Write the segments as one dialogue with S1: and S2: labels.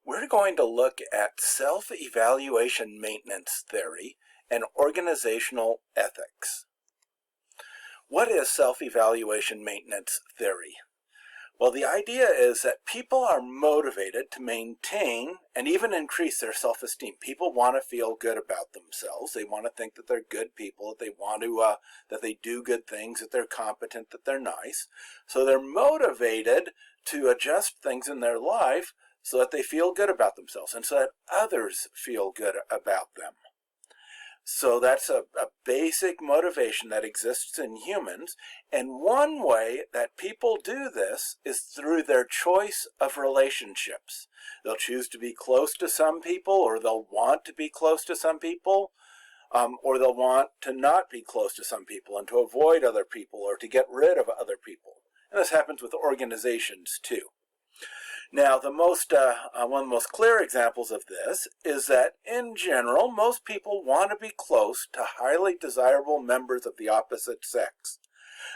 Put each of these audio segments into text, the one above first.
S1: We're going to look at self-evaluation maintenance theory and organizational ethics. What is self-evaluation maintenance theory? Well, the idea is that people are motivated to maintain and even increase their self-esteem. People want to feel good about themselves. They want to think that they're good people, that they want to, that they do good things, that they're competent, that they're nice. So they're motivated to adjust things in their life so that they feel good about themselves and so that others feel good about them. So that's a basic motivation that exists in humans, and one way that people do this is through their choice of relationships. They'll choose to be close to some people, or they'll want to be close to some people, or they'll want to not be close to some people and to avoid other people or to get rid of other people. And this happens with organizations too. Now, one of the most clear examples of this is that, in general, most people want to be close to highly desirable members of the opposite sex.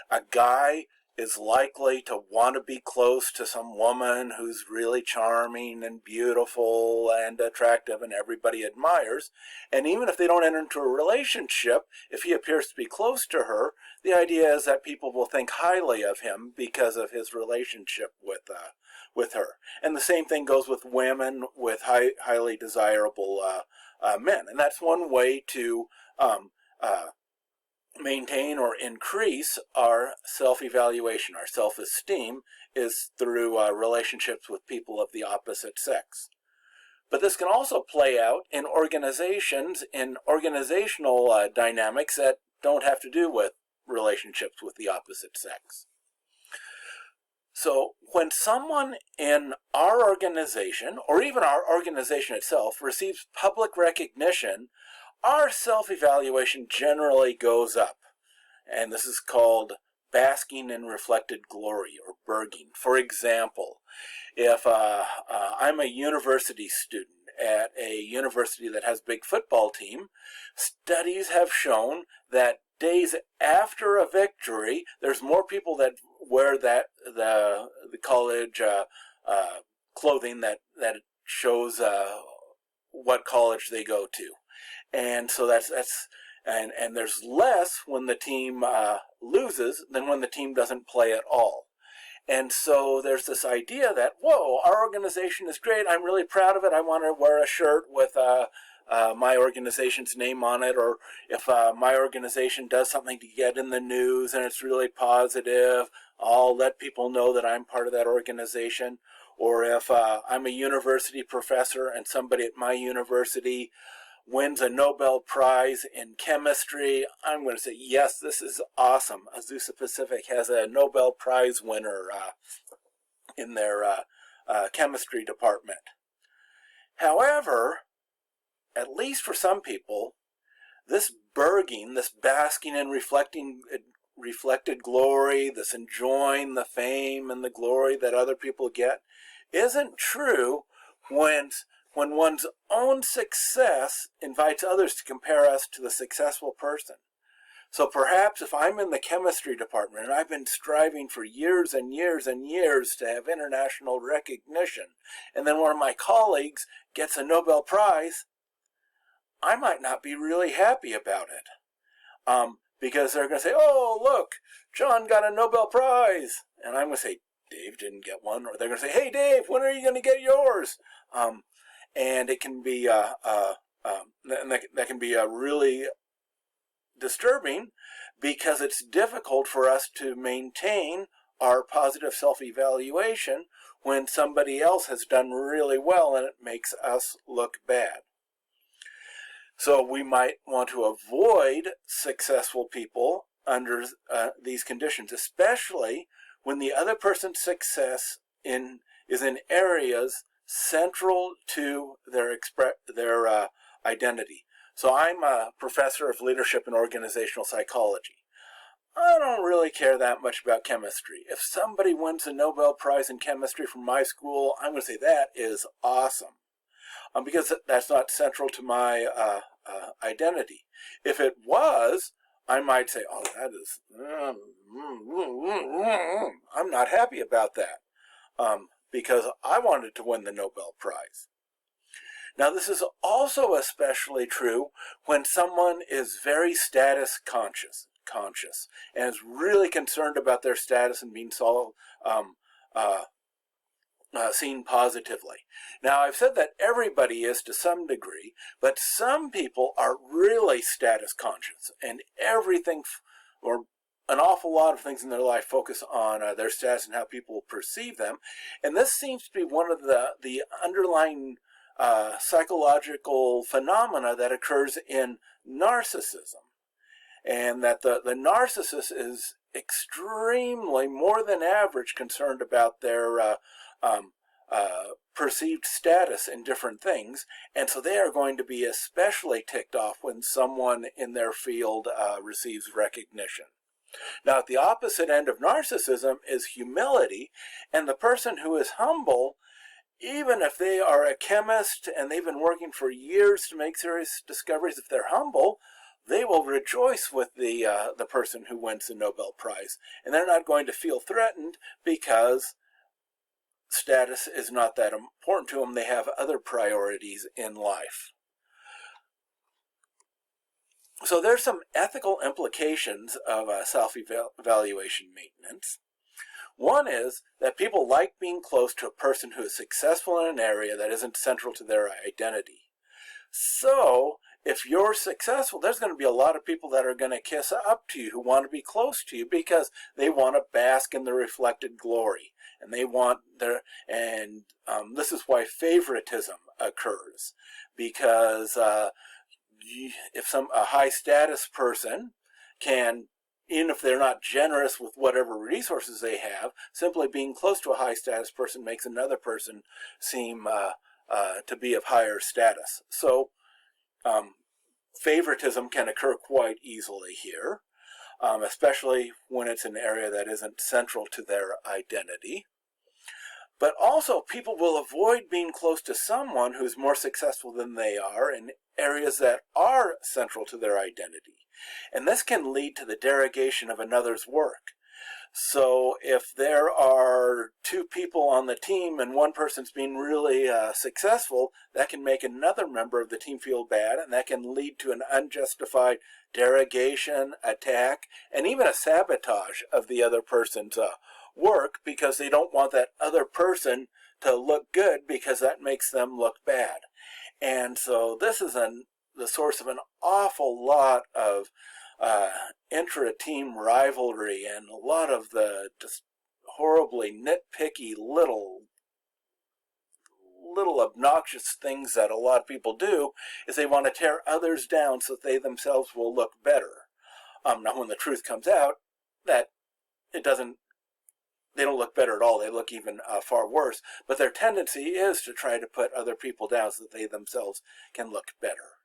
S1: A guy is likely to want to be close to some woman who's really charming and beautiful and attractive and everybody admires. And even if they don't enter into a relationship, if he appears to be close to her, the idea is that people will think highly of him because of his relationship with her. And the same thing goes with women with highly desirable men. And that's one way to maintain or increase our self-evaluation, our self-esteem, is through relationships with people of the opposite sex. But this can also play out in organizations, in organizational dynamics that don't have to do with relationships with the opposite sex. So when someone in our organization, or even our organization itself, receives public recognition, our self-evaluation generally goes up. And this is called basking in reflected glory, or burging. For example, if I'm a university student at a university that has a big football team, studies have shown that days after a victory, there's more people that wear the college clothing that shows what college they go to. And so and there's less when the team loses than when the team doesn't play at all. And so there's this idea that, whoa, our organization is great. I'm really proud of it. I want to wear a shirt with my organization's name on it. Or if my organization does something to get in the news and it's really positive, I'll let people know that I'm part of that organization. Or if I'm a university professor and somebody at my university wins a Nobel Prize in chemistry, I'm going to say, yes, this is awesome. Azusa Pacific has a Nobel Prize winner in their chemistry department. However, at least for some people, this burging, this basking in reflected glory, this enjoying the fame and the glory that other people get, isn't true when one's own success invites others to compare us to the successful person. So perhaps if I'm in the chemistry department and I've been striving for years and years and years to have international recognition, and then one of my colleagues gets a Nobel Prize, I might not be really happy about it. Because they're going to say, oh, look, John got a Nobel Prize. And I'm going to say, Dave didn't get one. Or they're going to say, hey, Dave, when are you going to get yours? And it can be that can be really disturbing, because it's difficult for us to maintain our positive self-evaluation when somebody else has done really well and it makes us look bad. So we might want to avoid successful people under these conditions, especially when the other person's success is in areas central to their identity. So I'm a professor of leadership and organizational psychology. I don't really care that much about chemistry. If somebody wins a Nobel Prize in chemistry from my school, I'm going to say that is awesome, because that's not central to my identity. If it was, I might say, oh, that is, I'm not happy about that. Because I wanted to win the Nobel Prize. Now, this is also especially true when someone is very status conscious and is really concerned about their status and being seen positively. Now, I've said that everybody is to some degree, but some people are really status conscious, and everything, or an awful lot of things in their life, focus on their status and how people perceive them. And this seems to be one of the underlying psychological phenomena that occurs in narcissism. And that the narcissist is extremely, more than average, concerned about their perceived status in different things, and so they are going to be especially ticked off when someone in their field receives recognition. Now, at the opposite end of narcissism is humility, and the person who is humble, even if they are a chemist and they've been working for years to make serious discoveries, if they're humble, they will rejoice with the person who wins the Nobel Prize, and they're not going to feel threatened because status is not that important to them. They have other priorities in life. So there's some ethical implications of self-evaluation maintenance. One is that people like being close to a person who is successful in an area that isn't central to their identity. So if you're successful, there's going to be a lot of people that are going to kiss up to you, who want to be close to you because they want to bask in the reflected glory. And they want their, and this is why favoritism occurs, because if a high status person can, even if they're not generous with whatever resources they have, simply being close to a high status person makes another person seem to be of higher status. So favoritism can occur quite easily here, especially when it's an area that isn't central to their identity. But also, people will avoid being close to someone who's more successful than they are in areas that are central to their identity. And this can lead to the derogation of another's work. So if there are two people on the team and one person's being really successful, that can make another member of the team feel bad, and that can lead to an unjustified derogation, attack, and even a sabotage of the other person's work, because they don't want that other person to look good, because that makes them look bad. And so this is the source of an awful lot of intra-team rivalry, and a lot of the just horribly nitpicky little obnoxious things that a lot of people do is they want to tear others down so that they themselves will look better. Now when the truth comes out, that they don't look better at all. They look even far worse. But their tendency is to try to put other people down so that they themselves can look better.